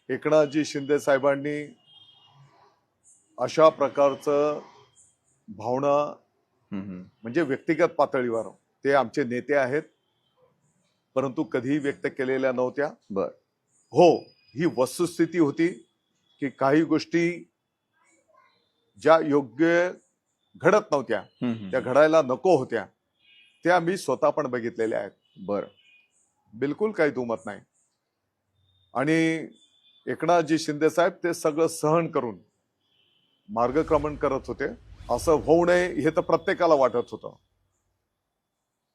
एकनाथजी शिंदे साहेबांनी अशा प्रकारचं भावना म्हणजे व्यक्तिगत पातळीवर ते आमचे नेते आहेत, परंतु कधीही व्यक्त केलेल्या नव्हत्या. बर हो, ही वस्तुस्थिती होती की काही गोष्टी ज्या योग्य घडत नव्हत्या, त्या घडायला नको होत्या, त्या मी स्वतः पण बघितलेल्या आहेत. बर बिलकुल काही दुमत नाही. आणि एकनाथजी शिंदे साहेब ते सगळं सहन करून मार्गक्रमण करत होते. असं होऊ नये हे तर प्रत्येकाला वाटत होतं.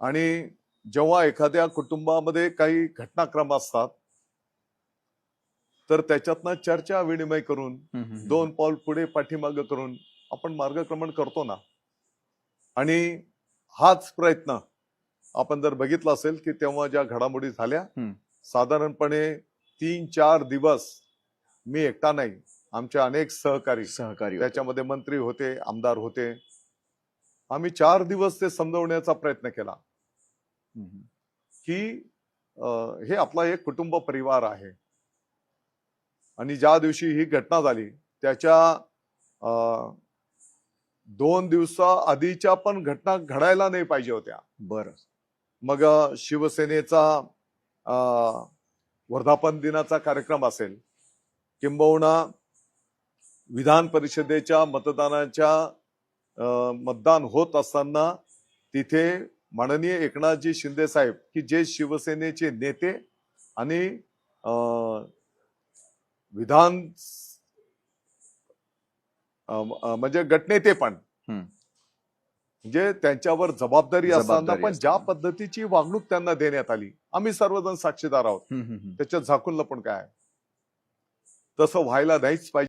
आणि जेव्हा एखाद्या कुटुंबामध्ये काही घटनाक्रम असतात तर त्याच्यातनं चर्चा विनिमय करून दोन पाऊल पुढे पाठीमागं करून आपण मार्गक्रमण करतो ना. आणि हाच प्रयत्न आपण जर बघितला असेल की तेव्हा ज्या घडामोडी झाल्या, साधारणपणे 3-4 दिवस मी एकटा नाही, आमचे अनेक सहकारी त्याच्यामध्ये मंत्री होते, आमदार होते. आम्ही 4 दिवस ते समजवण्याचा प्रयत्न केला की हे आपला एक कुटुंब परिवार आहे. आणि ज्या दिवशी ही घटना झाली त्याच्या 2 दिवसा आधीच्या पण घटना घडायला नाही पाहिजे होत्या. बर मग शिवसेनेचा वर्धापन दिनाचा कार्यक्रम असेल, किंबहुना विधान परिषदेच्या मतदान होत असताना तिथे माननीय एकनाथजी शिंदे साहेब की जे शिवसेनेचे नेते आणि विधान म्हणजे गटनेते पण, म्हणजे त्यांच्यावर जबाबदारी असताना पण ज्या पद्धतीची वागणूक त्यांना देण्यात आली, आम्ही सर्वजण साक्षीदार आहोत. त्याच्यात झाकून लपून काय, तसं व्हायला नाहीच पाहिजे.